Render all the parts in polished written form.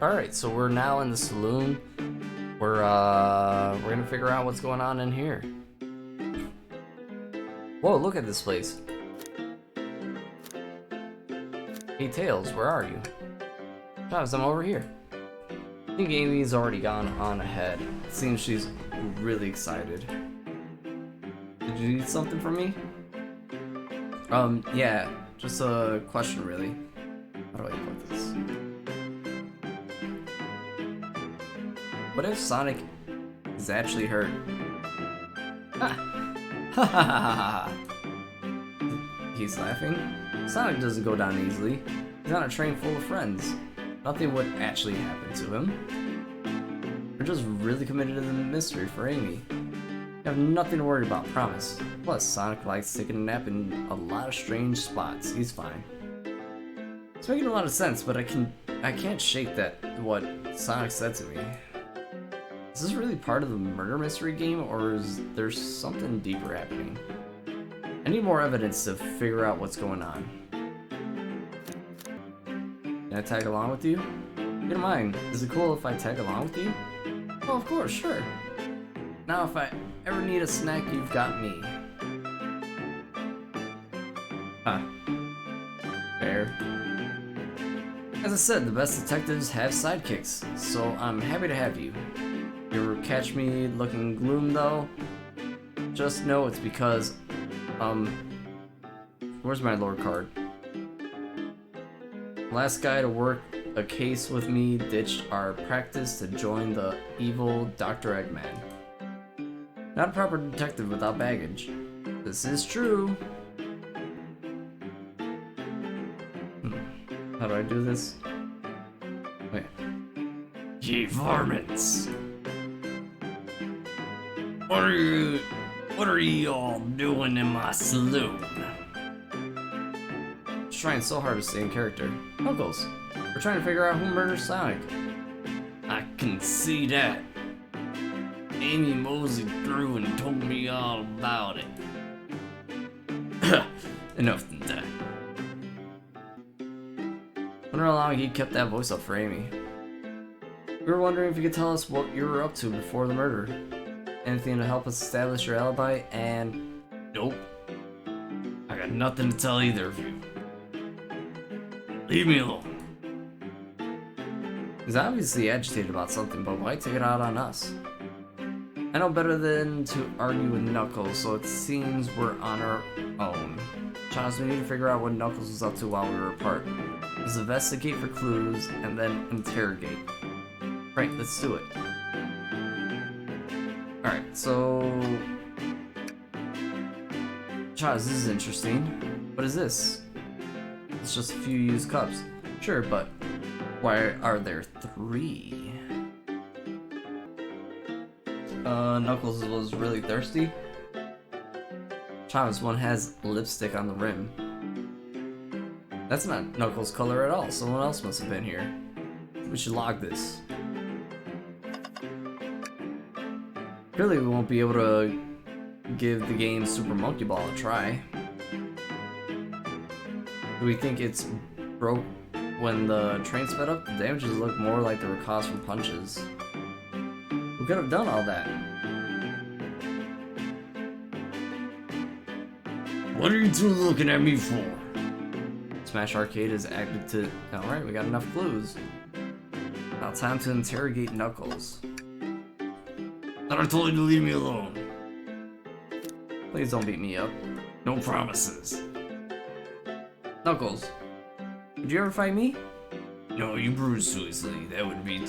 Alright, so we're now in the saloon. We're gonna figure out what's going on in here. Whoa, look at this place. Hey Tails, where are you? Travis, I'm over here. I think Amy's already gone on ahead. It seems she's really excited. Did you need something from me? Yeah, just a question really. How do I put this? What if Sonic is actually hurt? He's laughing. Sonic doesn't go down easily. He's on a train full of friends. Nothing would actually happen to him. We're just really committed to the mystery for Amy. You have nothing to worry about, promise. Plus, Sonic likes taking a nap in a lot of strange spots. He's fine. It's making a lot of sense, but I can't shake that what Sonic said to me. Is this really part of the murder mystery game, or is there something deeper happening? I need more evidence to figure out what's going on. Can I tag along with you? You don't mind. Is it cool if I tag along with you? Oh, of course, sure. Now if I ever need a snack, you've got me. Huh. Fair. As I said, the best detectives have sidekicks, so I'm happy to have you. You ever catch me looking gloom though? Just know it's because, where's my lore card? Last guy to work a case with me ditched our practice to join the evil Dr. Eggman. Not a proper detective without baggage. This is true. How do I do this? Wait. Ye varmints! What are you all doing in my saloon? Just trying so hard to stay in character. Knuckles, we're trying to figure out who murdered Sonic. I can see that. Amy moseyed through and told me all about it. Enough than that. Wonder how long he kept that voice up for Amy. We were wondering if you could tell us what you were up to before the murder. Anything to help us establish your alibi, and nope. I got nothing to tell either of you. Leave me alone. He's obviously agitated about something, but why take it out on us? I know better than to argue with Knuckles, so it seems we're on our own. Charles, we need to figure out what Knuckles was up to while we were apart. Let's investigate for clues, and then interrogate. Right, let's do it. Alright, so... Charles, this is interesting. What is this? It's just a few used cups. Sure, but why are there 3? Knuckles was really thirsty. Charles, one has lipstick on the rim. That's not Knuckles' color at all. Someone else must have been here. We should log this. Clearly we won't be able to give the game Super Monkey Ball a try. Do we think it's broke when the train sped up? The damages look more like they were caused from punches. We could have done all that. What are you two looking at me for? Smash Arcade is active to... Alright, we got enough clues. Now time to interrogate Knuckles. Thought I told you to leave me alone. Please don't beat me up. No promises. Knuckles, did you ever fight me? No, you bruise too easily. That wouldn't be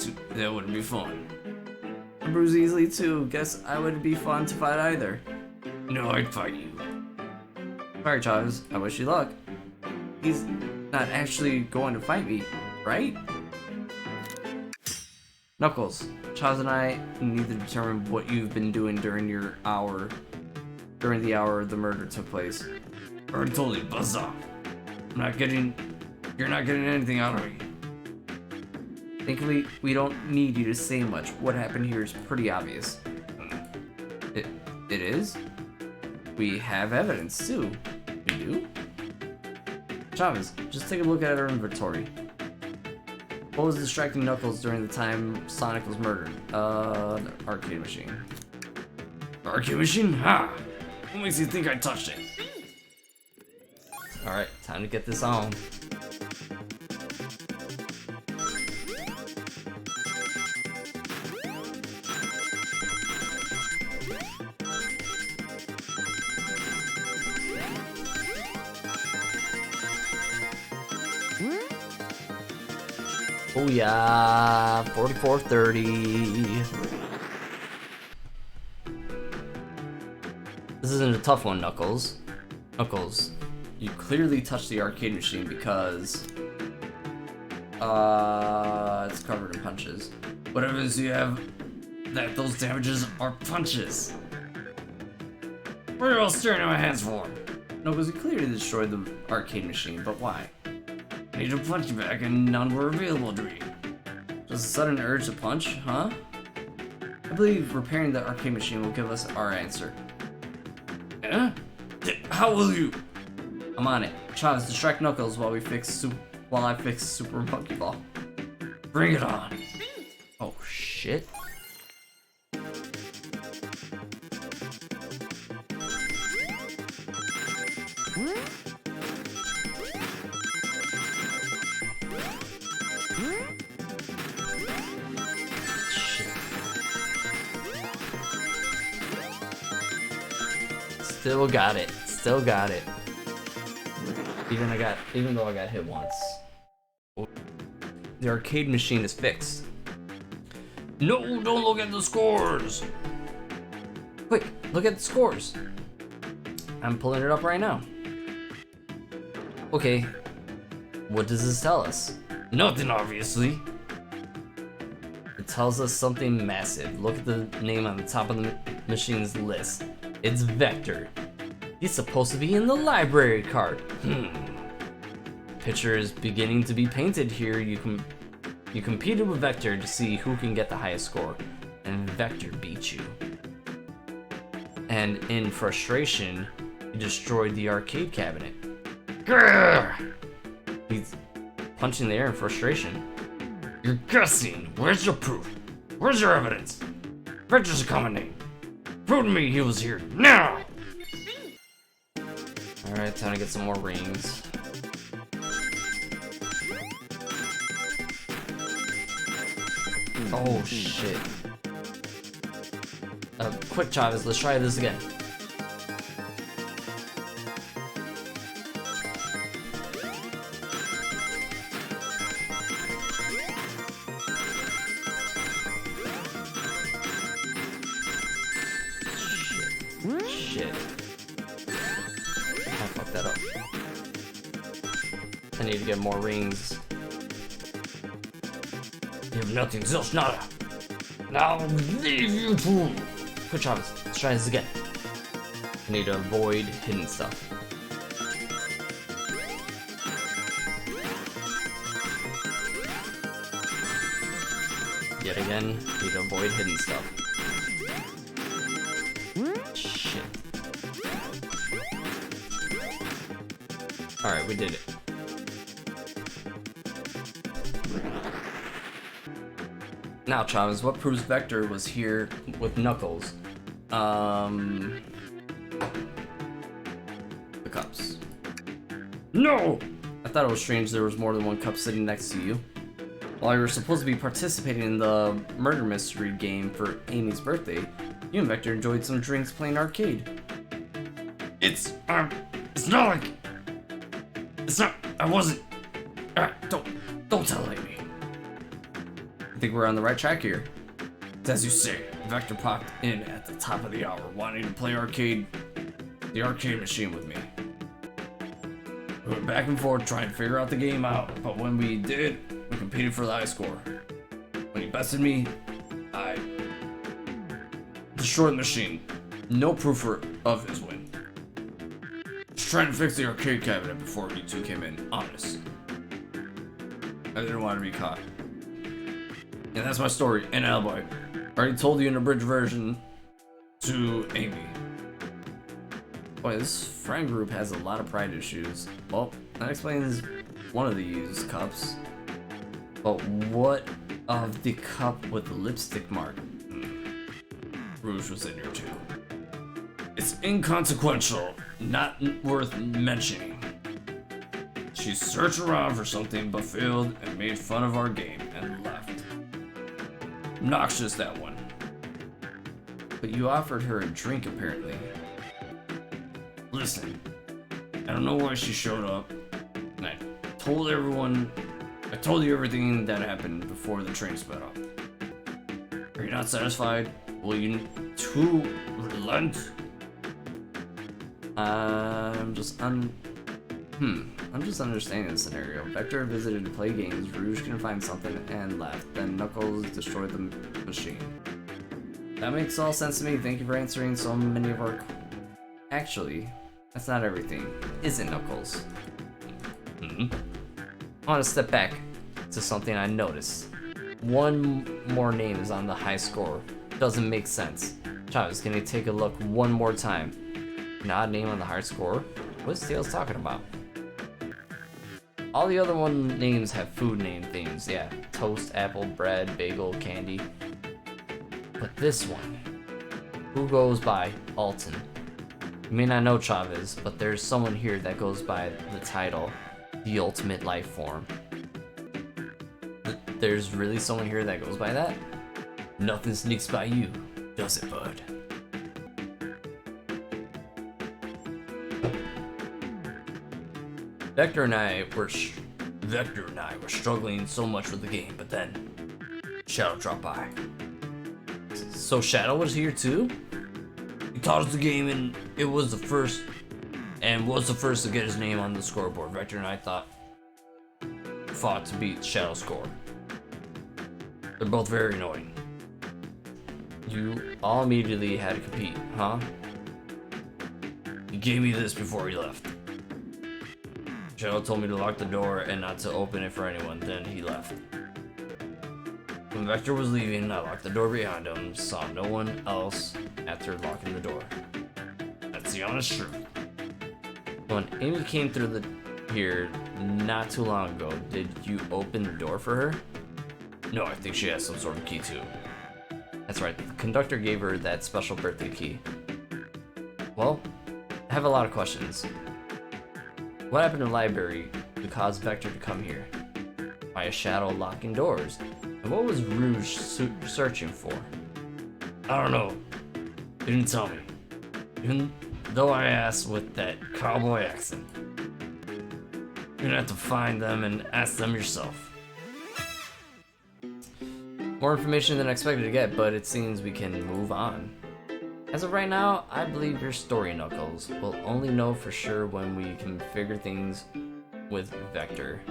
fun. I bruise easily too. Guess I wouldn't be fun to fight either. No, I'd fight you. Sorry, Travis. I wish you luck. He's not actually going to fight me, right? Knuckles, Charles and I need to determine what you've been doing during the hour the murder took place. Or totally buzz off. You're not getting anything out of me. Thankfully, we don't need you to say much. What happened here is pretty obvious. It is? We have evidence too. We do? Chavez, just take a look at our inventory. What was distracting Knuckles during the time Sonic was murdered? The arcade machine. Arcade machine? Ha! What makes you think I touched it? Alright, time to get this on. Oh yeah, 4430. This isn't a tough one, Knuckles. Knuckles, you clearly touched the arcade machine because it's covered in punches. What evidence do you have that those damages are punches? What are you all staring at my hands for? Knuckles, you clearly destroyed the arcade machine, but why? I need to punch you back and none were available to me. Just a sudden urge to punch, huh? I believe repairing the arcade machine will give us our answer. Eh? How will you? I'm on it. Travis, distract Knuckles while I fix Super Monkey Ball. Bring it on. Oh shit. Still got it. Still got it. Even though I got hit once. The arcade machine is fixed. No, don't look at the scores. Quick, look at the scores. I'm pulling it up right now. Okay. What does this tell us? Nothing, obviously. It tells us something massive. Look at the name on the top of the machine's list. It's Vector. He's supposed to be in the library card. Picture is beginning to be painted here. You competed with Vector to see who can get the highest score, and Vector beat you. And in frustration, he destroyed the arcade cabinet. Grr! He's punching the air in frustration. You're guessing. Where's your proof? Where's your evidence? Vector's a common name. Prove to me he was here now! Alright, time to get some more rings. Oh shit. Quick, Travis, let's try this again. Shit. I fucked that up. I need to get more rings. You have nothing, Zilchnada. Now leave you too. Good Travis, let's try this again. I need to avoid hidden stuff. Yet again, need to avoid hidden stuff. Shit. Alright, we did it. Now, Travis, what proves Vector was here with Knuckles? The cups. No! I thought it was strange there was more than one cup sitting next to you. While you were supposed to be participating in the murder mystery game for Amy's birthday, you and Vector enjoyed some drinks playing arcade. It's not like... It's not... I wasn't... Don't tell Amy. I think we're on the right track here. It's as you say, Vector popped in at the top of the hour, wanting to play the arcade machine with me. We went back and forth trying to figure out the game out, but when we did, we competed for the high score. When he bested me, I destroyed the machine. No proof of his win. Just trying to fix the arcade cabinet before you two came in, honest. I didn't want to be caught. And that's my story, and Alboy. I already told you in the bridge version to Amy. Boy, this friend group has a lot of pride issues. Well, that explains one of these cups. But what of the cup with the lipstick mark? Rouge was in here too. It's inconsequential, not worth mentioning. She searched around for something but failed and made fun of our game and left. Obnoxious, that one. But you offered her a drink apparently. Listen, I don't know why she showed up, and I told you everything that happened before the train sped up. Are you not satisfied? Will you too relent? I'm just understanding the scenario. Vector visited to play games, Rouge couldn't find something and left, then Knuckles destroyed the machine. That makes all sense to me. Thank you for answering so many of our... Actually, that's not everything, is it, Knuckles? I want to step back to something I noticed. One more name is on the high score. Doesn't make sense. Chavez, can you take a look one more time? An odd name on the high score? What's Tails talking about? All the other names have food name themes. Yeah, toast, apple, bread, bagel, candy. But this one, who goes by Alton? You may not know Chavez, but there's someone here that goes by the title, the ultimate life form. There's really someone here that goes by that? Nothing sneaks by you, does it, bud? Vector and I were struggling so much with the game, but then Shadow dropped by. So Shadow was here too? He taught us the game and was the first to get his name on the scoreboard. Vector and I fought to beat Shadow's score. They're both very annoying. You all immediately had to compete, huh? He gave me this before he left. Shadow told me to lock the door and not to open it for anyone, then he left. When Vector was leaving, I locked the door behind him, saw no one else after locking the door. That's the honest truth. When Amy came through here not too long ago, did you open the door for her? No, I think she has some sort of key too. That's right, the conductor gave her that special birthday key. Well, I have a lot of questions. What happened in the library to cause Vector to come here? Why is Shadow locking doors? And what was Rouge searching for? I don't know. He didn't tell me. Even though I asked with that cowboy accent. You're gonna have to find them and ask them yourself. More information than I expected to get, but it seems we can move on. As of right now, I believe your story, Knuckles. We'll only know for sure when we can figure things with Vector.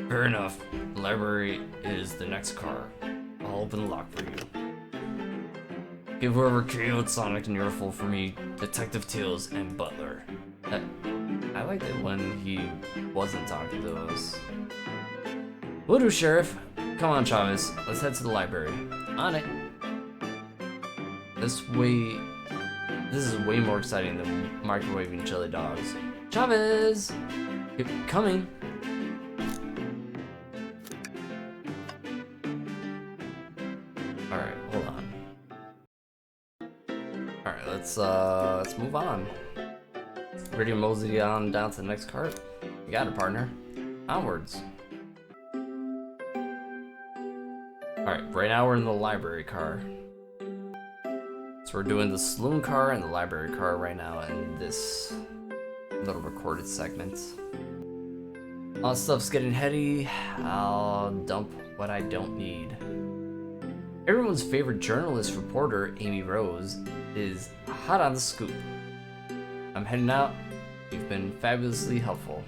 Fair enough. The library is the next car. I'll open the lock for you. Give whoever killed Sonic and Earful for me, Detective Tails and Butler. I liked it when he wasn't talking to us. Will do, Sheriff. Come on, Chavez. Let's head to the library. On it. This is way more exciting than microwaving chili dogs. Chavez! You're coming. Alright, hold on. Alright, let's move on. Ready to mosey on down to the next cart? You got it, partner. Onwards. Alright, right now we're in the library car. So we're doing the saloon car and the library car right now in this little recorded segment. All stuff's getting heady. I'll dump what I don't need. Everyone's favorite journalist reporter, Amy Rose, is hot on the scoop. I'm heading out. You've been fabulously helpful.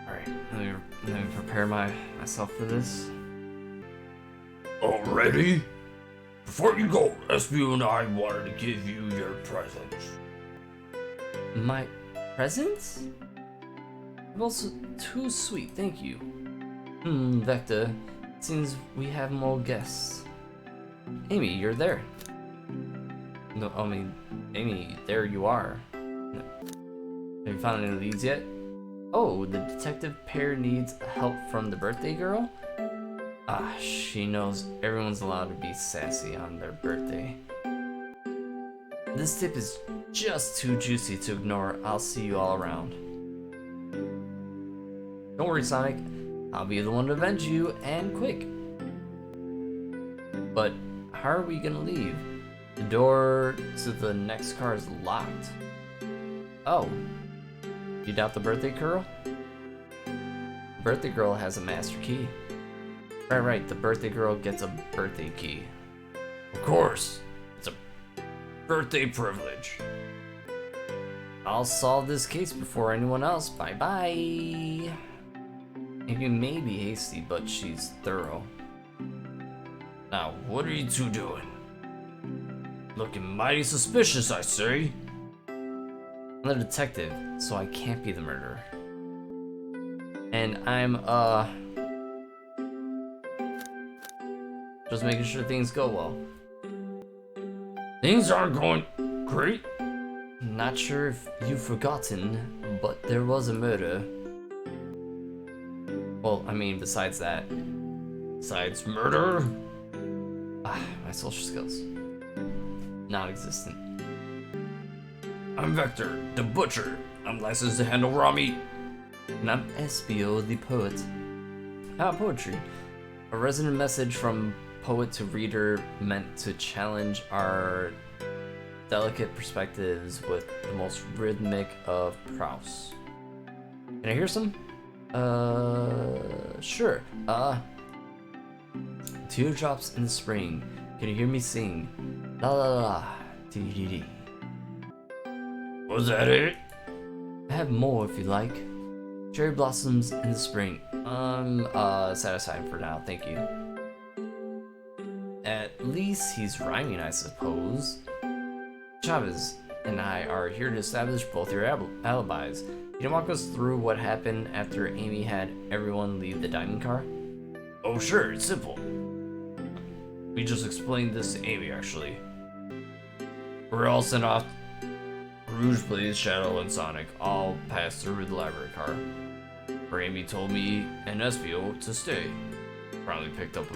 Alright, let me prepare myself for this. Already? Before you go, SBU and I wanted to give you your present. My presents? Well, too sweet, thank you. Vector, it seems we have more guests. Amy, you're there. No, I mean, Amy, there you are. Have you found any leads yet? Oh, the detective pair needs help from the birthday girl? Ah, she knows everyone's allowed to be sassy on their birthday. This tip is just too juicy to ignore. I'll see you all around. Don't worry, Sonic. I'll be the one to avenge you, and quick. But how are we gonna leave? The door to the next car is locked. Oh. You doubt the birthday girl? The birthday girl has a master key. Right, the birthday girl gets a birthday key. Of course, it's a birthday privilege. I'll solve this case before anyone else. Bye-bye. Amy may be hasty, but she's thorough. Now, what are you two doing? Looking mighty suspicious, I say. I'm the detective, so I can't be the murderer. And I'm, just making sure things go well. Things aren't going great. Not sure if you've forgotten, but there was a murder. Well, I mean, besides that. Besides murder? My social skills. Non-existent. I'm Vector, the butcher. I'm licensed to handle raw meat. And I'm Espio, the poet. Poetry. A resonant message from poet to reader meant to challenge our delicate perspectives with the most rhythmic of prose. Can I hear some? Sure. Teardrops in the spring. Can you hear me sing? La la la, dee dee dee. Was that it? I have more if you like. Cherry blossoms in the spring. Satisfied for now, thank you. At least he's rhyming, I suppose. Chavez and I are here to establish both your alibis. Can you walk us through what happened after Amy had everyone leave the dining car? Oh sure, it's simple. We just explained this to Amy, actually. We're all sent off. Rouge, Blaze, Shadow, and Sonic all passed through the library car. Where Amy told me and Espio to stay. I promptly picked up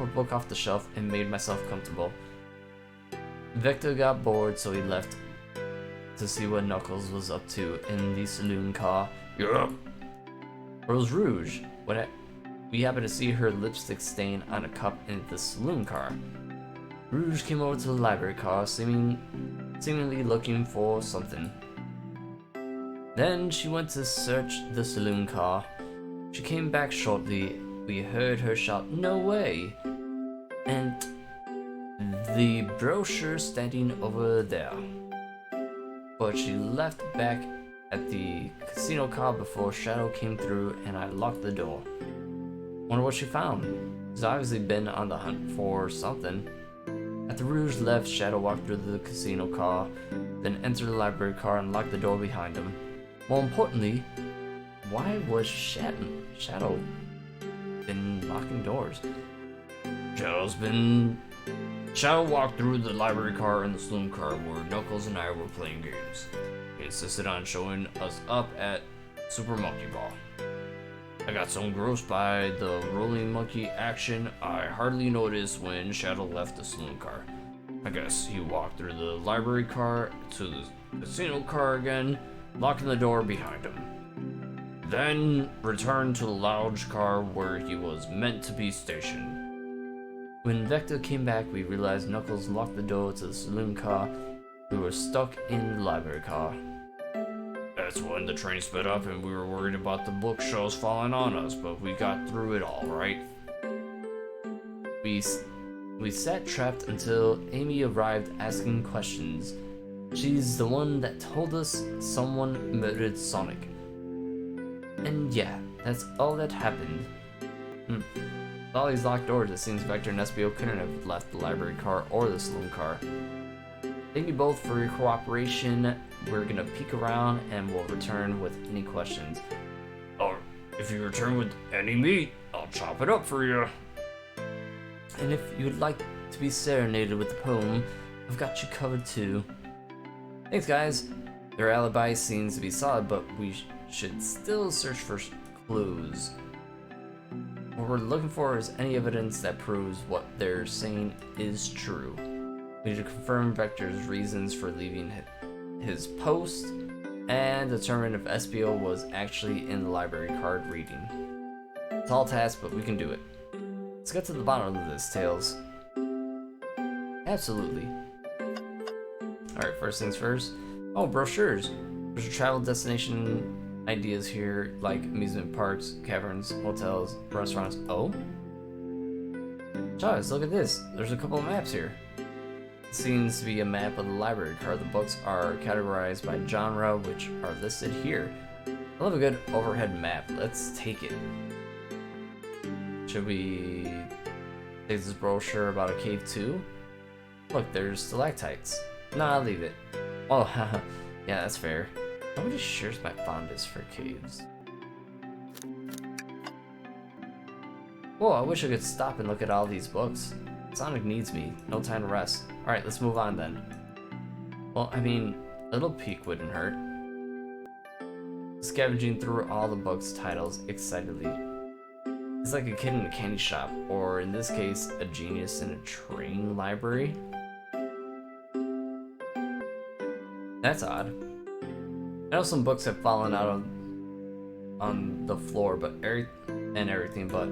a book off the shelf and made myself comfortable. Vector got bored, so he left to see what Knuckles was up to in the saloon car. Yup. Rose Rouge. We happened to see her lipstick stain on a cup in the saloon car. Rouge came over to the library car, seemingly looking for something. Then she went to search the saloon car. She came back shortly. We heard her shout, "No way!" And the brochure standing over there. But she left back at the casino car before Shadow came through and I locked the door. Wonder what she found. She's obviously been on the hunt for something. After Rouge left, Shadow walked through the casino car, then entered the library car and locked the door behind him. More importantly, why was Shadow been locking doors? Shadow walked through the library car and the saloon car where Knuckles and I were playing games. He insisted on showing us up at Super Monkey Ball. I got so engrossed by the rolling monkey action, I hardly noticed when Shadow left the saloon car. I guess he walked through the library car to the casino car again, locking the door behind him. Then returned to the lounge car where he was meant to be stationed. When Vector came back, we realized Knuckles locked the door to the saloon car. We were stuck in the library car. That's when the train sped up and we were worried about the bookshelves falling on us, but we got through it all, right? We sat trapped until Amy arrived asking questions. She's the one that told us someone murdered Sonic. And yeah, that's all that happened. With all these locked doors, it seems Vector and Espio couldn't have left the library car or the saloon car. Thank you both for your cooperation. We're gonna peek around and we'll return with any questions. Or if you return with any meat, I'll chop it up for you. And if you would like to be serenaded with the poem, I've got you covered too. Thanks guys. Their alibi seems to be solid, but we should still search for clues. What we're looking for is any evidence that proves what they're saying is true. We need to confirm Vector's reasons for leaving his post and determine if SBO was actually in the library card reading. It's a tall task, but we can do it. Let's get to the bottom of this, Tails. Absolutely. Alright, first things first. Oh, brochures. There's your travel destination ideas here, like amusement parks, caverns, hotels, restaurants. Oh? Guys, look at this. There's a couple of maps here. It seems to be a map of the library card. The books are categorized by genre, which are listed here. I love a good overhead map. Let's take it. Should we take this brochure about a cave too? Look, there's stalactites. Nah, I'll leave it. Oh, haha. Yeah, that's fair. Nobody shares my fondness for caves. Whoa, I wish I could stop and look at all these books. Sonic needs me. No time to rest. Alright, let's move on then. Well, I mean, a little peek wouldn't hurt. Scavenging through all the books' titles excitedly. It's like a kid in a candy shop, or in this case, a genius in a train library. That's odd. I know some books have fallen out on the floor, but everything, but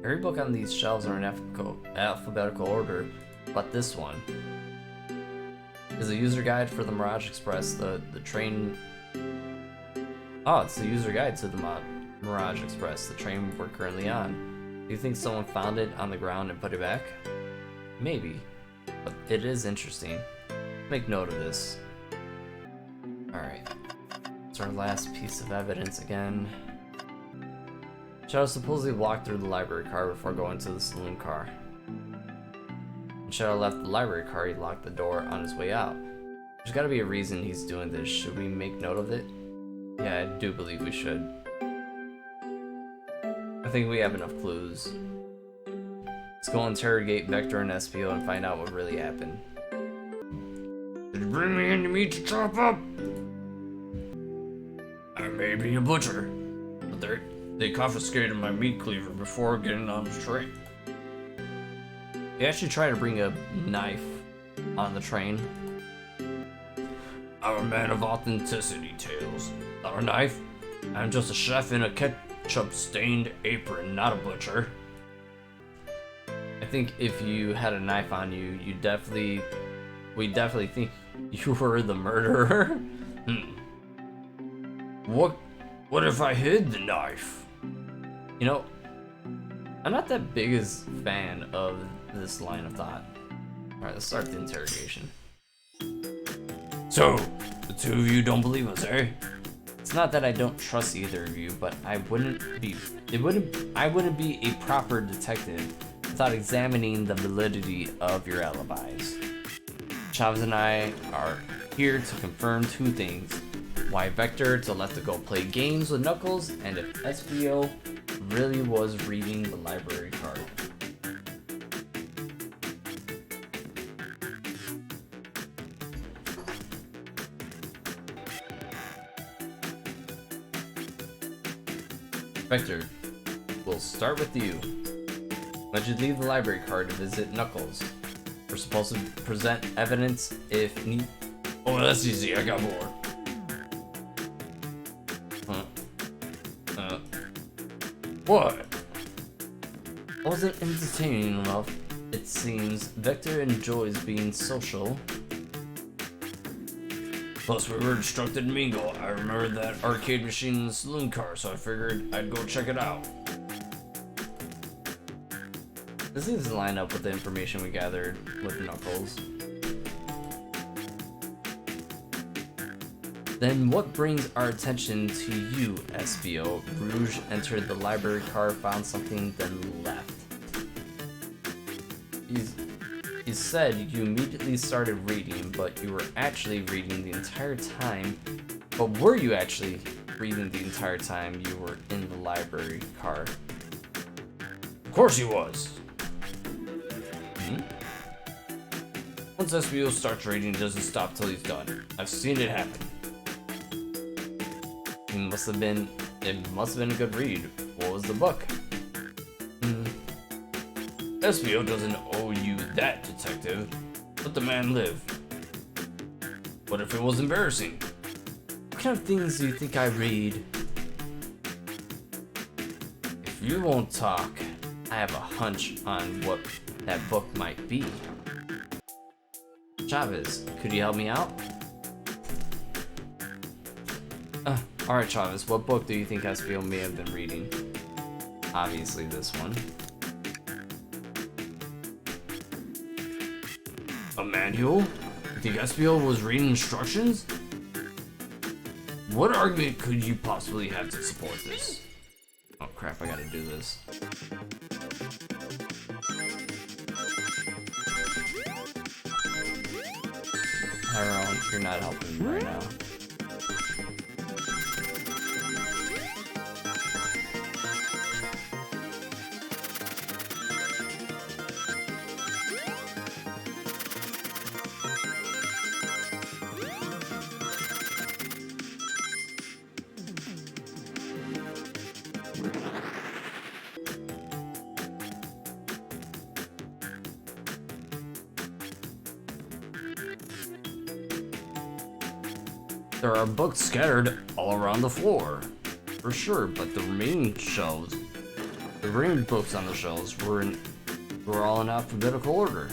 every book on these shelves are in alphabetical order, but this one is a user guide for the Mirage Express, the train. Oh, it's the user guide to the Mirage Express, the train we're currently on. Do you think someone found it on the ground and put it back? Maybe, but it is interesting. Make note of this. Alright, it's our last piece of evidence again. Shadow supposedly walked through the library car before going to the saloon car. When Shadow left the library car, he locked the door on his way out. There's gotta be a reason he's doing this. Should we make note of it? Yeah, I do believe we should. I think we have enough clues. Let's go interrogate Vector and SPO and find out what really happened. Did you bring me any meat to chop up? I may be a butcher, but they confiscated my meat cleaver before getting on the train. You actually try to bring a knife on the train. I'm a man of authenticity, Tails. Not a knife. I'm just a chef in a ketchup-stained apron, not a butcher. I think if you had a knife on you, we'd definitely think you were the murderer. What if I hid the knife? You know, I'm not that biggest fan of this line of thought. Alright, let's start the interrogation. So, the two of you don't believe us, eh? It's not that I don't trust either of you, but I wouldn't be a proper detective without examining the validity of your alibis. Chavez and I are here to confirm two things. Why Vector to let the go play games with Knuckles, and if SBO really was reading the library card. Vector, we'll start with you. Why'd you leave the library card to visit Knuckles? We're supposed to present evidence if need. Oh, that's easy. I got more. What? I wasn't entertaining enough. It seems Vector enjoys being social. Plus, we were instructed to mingle. I remember that arcade machine in the saloon car, so I figured I'd go check it out. This seems to line up with the information we gathered with Knuckles. Then what brings our attention to you, SBO? Rouge entered the library car, found something, then left. You said you immediately started reading, but you were actually reading the entire time. But were you actually reading the entire time you were in the library car? Of course he was. Once SBO starts reading, he doesn't stop till he's done. I've seen it happen. It must have been a good read. What was the book? SBO doesn't owe you that, detective. Let the man live. What if it was embarrassing? What kind of things do you think I read? If you won't talk, I have a hunch on what that book might be. Chavez, could you help me out? Alright Chavez, what book do you think SBO may have been reading? Obviously this one. A manual? You think SBO was reading instructions? What argument could you possibly have to support this? Oh crap, I gotta do this. Tyrone, you're not helping me right now. There are books scattered all around the floor, for sure, but the remaining books on the shelves were all in alphabetical order.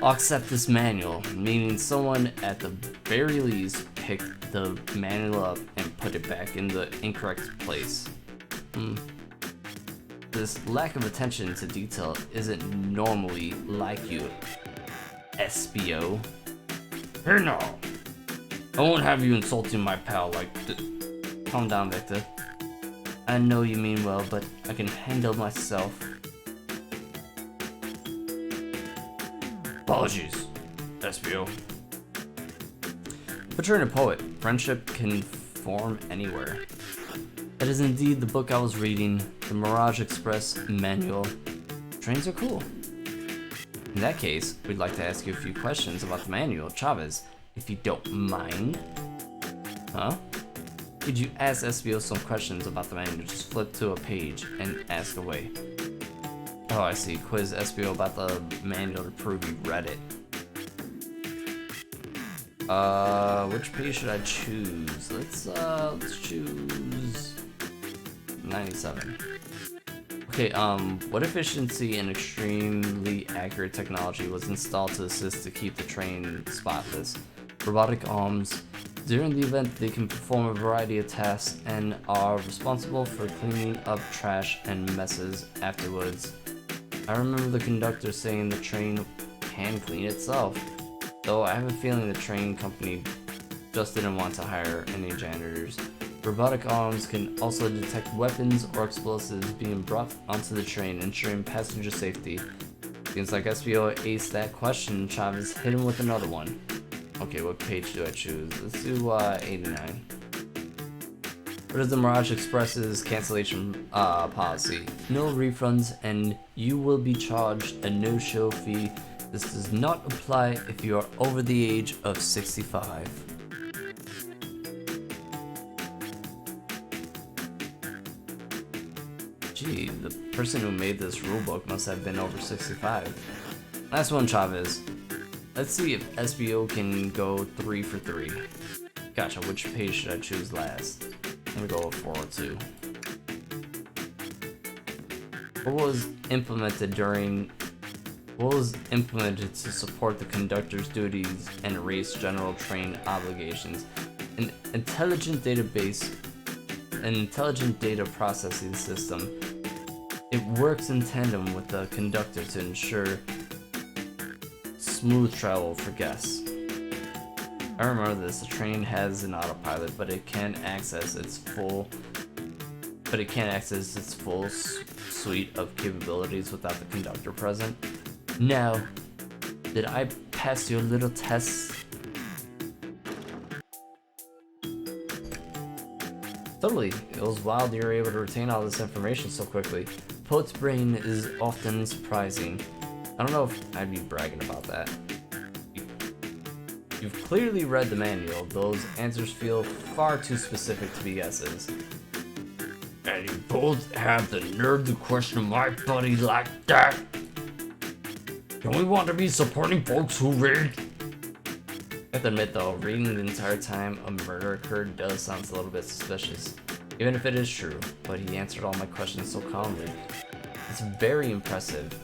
I'll accept this manual, meaning someone at the very least picked the manual up and put it back in the incorrect place. This lack of attention to detail isn't normally like you, SBO. Here now. I won't have you insulting my pal like this. Calm down, Victor. I know you mean well, but I can handle myself. Apologies, SBO. But you're a poet. Friendship can form anywhere. That is indeed the book I was reading, the Mirage Express manual. Trains are cool. In that case, we'd like to ask you a few questions about the manual, Chavez, if you don't mind. Huh? Could you ask SBO some questions about the manual? Just flip to a page and ask away. Oh, I see. Quiz SBO about the manual to prove you read it. Which page should I choose? Let's choose 97. Okay, what efficiency and extremely accurate technology was installed to assist to keep the train spotless? Robotic arms. During the event, they can perform a variety of tasks and are responsible for cleaning up trash and messes afterwards. I remember the conductor saying the train can clean itself, though I have a feeling the train company just didn't want to hire any janitors. Robotic arms can also detect weapons or explosives being brought onto the train, ensuring passenger safety. Seems like SBO aced that question. Chavez hit him with another one. Okay, what page do I choose? Let's do 89. What is the Mirage Express's cancellation policy? No refunds, and you will be charged a no-show fee. This does not apply if you are over the age of 65. Gee, the person who made this rulebook must have been over 65. Last one, Chavez. Let's see if SBO can go 3 for 3. Gotcha, which page should I choose last? I'm gonna go with 402. What was implemented to support the conductor's duties and erase general train obligations? An intelligent data processing system. It works in tandem with the conductor to ensure smooth travel for guests. I remember this. The train has an autopilot, but it can't access its full suite of capabilities without the conductor present. Now, did I pass your little test? Totally. It was wild you were able to retain all this information so quickly. Poet's brain is often surprising. I don't know if I'd be bragging about that. You've clearly read the manual. Those answers feel far too specific to be guesses. And you both have the nerve to question my buddy like that? Don't we want to be supporting folks who read? I have to admit though, reading the entire time a murder occurred does sound a little bit suspicious. Even if it is true, but he answered all my questions so calmly. It's very impressive.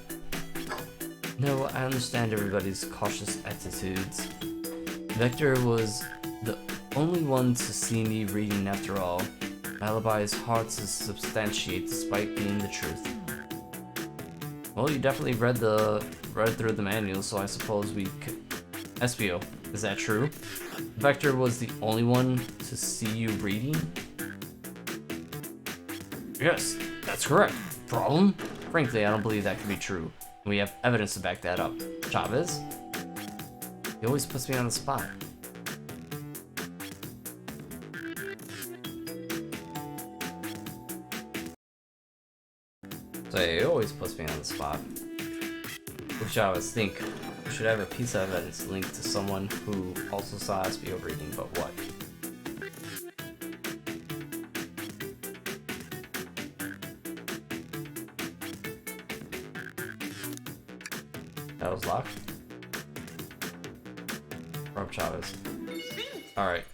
No, I understand everybody's cautious attitudes. Vector was the only one to see me reading after all. My alibi is hard to substantiate despite being the truth. Well, you definitely read through the manual, so I suppose we could... SBO, is that true? Vector was the only one to see you reading? Yes, that's correct. Problem? Frankly, I don't believe that could be true. And we have evidence to back that up. Chavez? He always puts me on the spot. So he always puts me on the spot. Which I always think we should have a piece of evidence linked to someone who also saw SBO reading, but what? That was locked. Rob Chavez. Alright.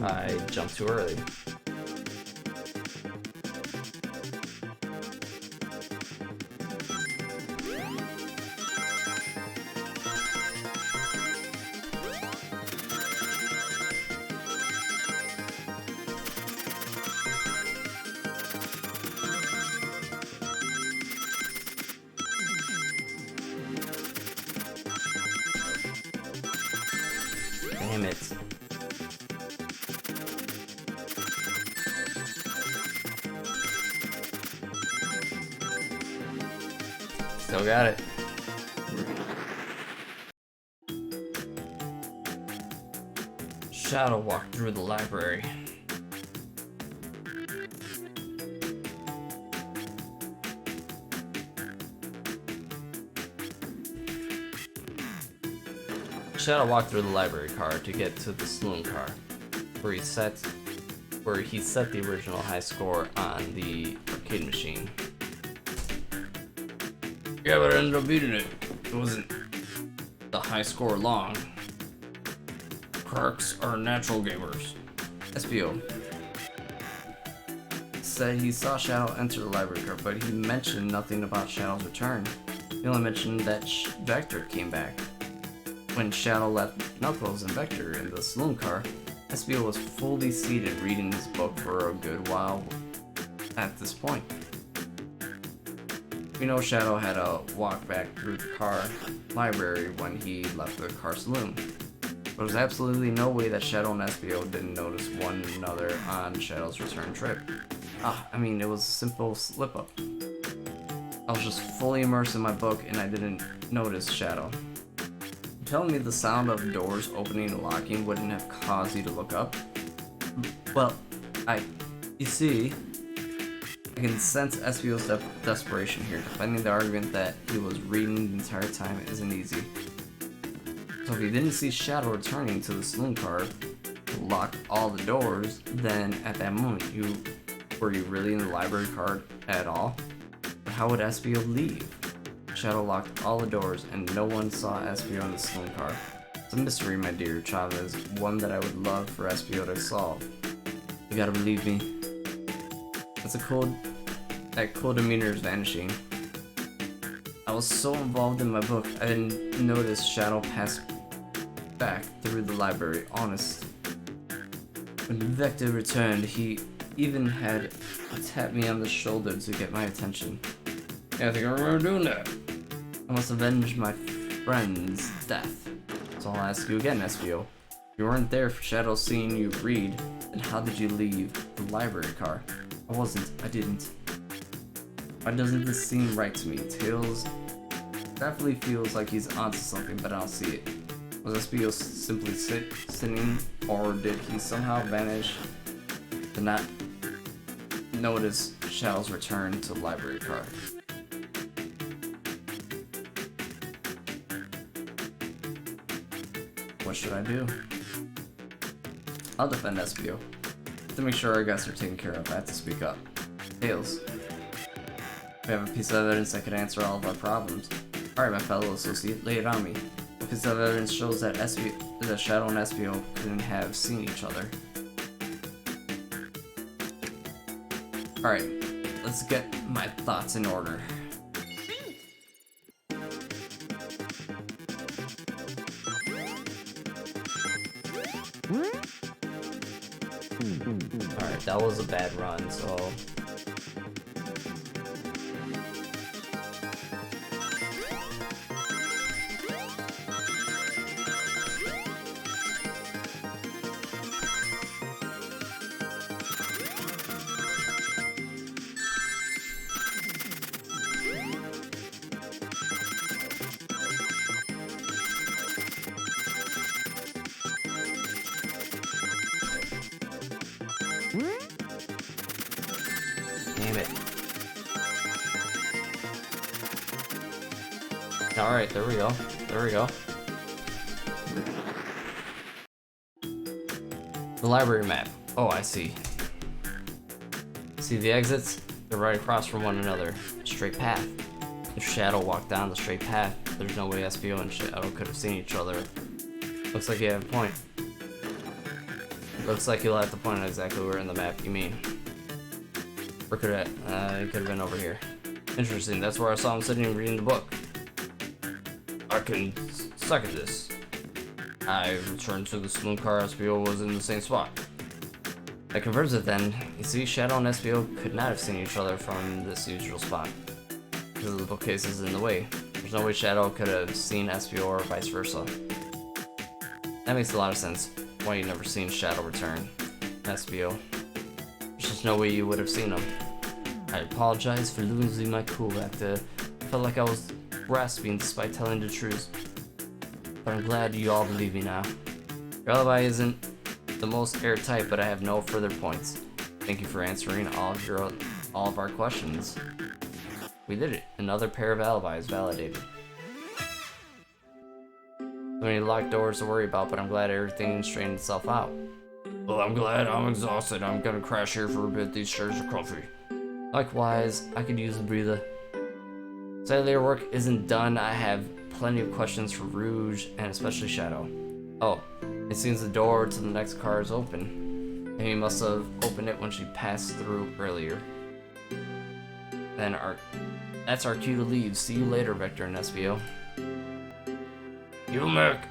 I jumped too early. Damn it. Still got it. Shadow walked through the library. Shadow walked through the library car to get to the saloon car, where he set the original high score on the arcade machine. Yeah, but I ended up beating it. It wasn't the high score long. Crooks are natural gamers. SBO said he saw Shadow enter the library car, but he mentioned nothing about Shadow's return. He only mentioned that Vector came back. When Shadow left Knuckles and Vector in the saloon car, SBO was fully seated reading his book for a good while at this point. We know Shadow had a walk back through the car library when he left the car saloon. There was absolutely no way that Shadow and SBO didn't notice one another on Shadow's return trip. I mean, it was a simple slip-up. I was just fully immersed in my book and I didn't notice Shadow. You're telling me the sound of doors opening and locking wouldn't have caused you to look up? Well, you see, I can sense SBO's desperation here. Defending the argument that he was reading the entire time isn't easy. So if you didn't see Shadow returning to the saloon car to lock all the doors, then at that moment, were you really in the library car at all? But how would SBO leave? Shadow locked all the doors and no one saw SBO in the saloon car. It's a mystery, my dear Chavez, one that I would love for SBO to solve. You gotta believe me. That cool demeanor is vanishing. I was so involved in my book, I didn't notice Shadow pass back through the library, honest. When Vector returned, he even had tapped me on the shoulder to get my attention. Yeah, I think I remember doing that. I must avenge my friend's death. So I'll ask you again, SBO. If you weren't there for Shadow seeing you read, then how did you leave the library car? I didn't. Why doesn't this seem right to me? Tails definitely feels like he's onto something, but I don't see it. Was SBO simply sitting, or did he somehow vanish to not notice Shadow's return to the library car. What should I do? I'll defend SPO. To make sure our guests are taken care of, I have to speak up. Tails. We have a piece of evidence that could answer all of our problems. Alright, my fellow associate, lay it on me. A piece of evidence shows that Shadow and SPO couldn't have seen each other. Alright, let's get my thoughts in order. Alright, that was a bad run, so... Damn it. Alright, there we go. There we go. The library map. Oh, I see. See the exits? They're right across from one another. Straight path. If Shadow walked down the straight path, there's no way SPO and Shadow could have seen each other. Looks like you have a point. Looks like you'll have to point out exactly where in the map you mean. Where could it? It could have been over here. Interesting, that's where I saw him sitting reading the book. I can second this. I returned to the saloon car. SPO was in the same spot. That confirms it then. You see, Shadow and SPO could not have seen each other from this usual spot. Because of the bookcase is in the way. There's no way Shadow could have seen SPO or vice versa. That makes a lot of sense. Why you never seen Shadow return. SPO. There's just no way you would have seen him. I apologize for losing my cool after. I felt like I was grasping despite telling the truth. But I'm glad you all believe me now. Your alibi isn't the most airtight, but I have no further points. Thank you for answering all of our questions. We did it. Another pair of alibis validated. So many locked doors to worry about, but I'm glad everything straightened itself out. Well, I'm glad. I'm exhausted. I'm gonna crash here for a bit. These chairs are comfy. Likewise, I could use a breather. Sadly, your work isn't done. I have plenty of questions for Rouge, and especially Shadow. Oh, it seems the door to the next car is open. Amy must have opened it when she passed through earlier. Then that's our cue to leave. See you later, Vector and SPO. Yo, Mac.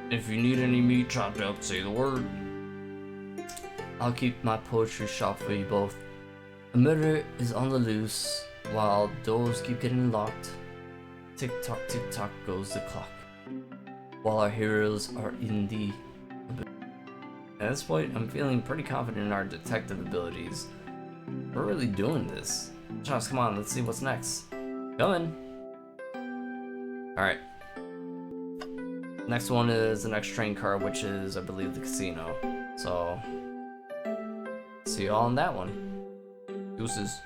If you need any meat chopped up, say the word. I'll keep my poetry shop for you both. A murderer is on the loose, while doors keep getting locked. Tick tock goes the clock. While our heroes are in the... At this point, I'm feeling pretty confident in our detective abilities. We're really doing this. Josh, come on, let's see what's next. Coming. Alright. Next one is the next train car, which is, I believe, the casino. So, see you all in that one. Deuces.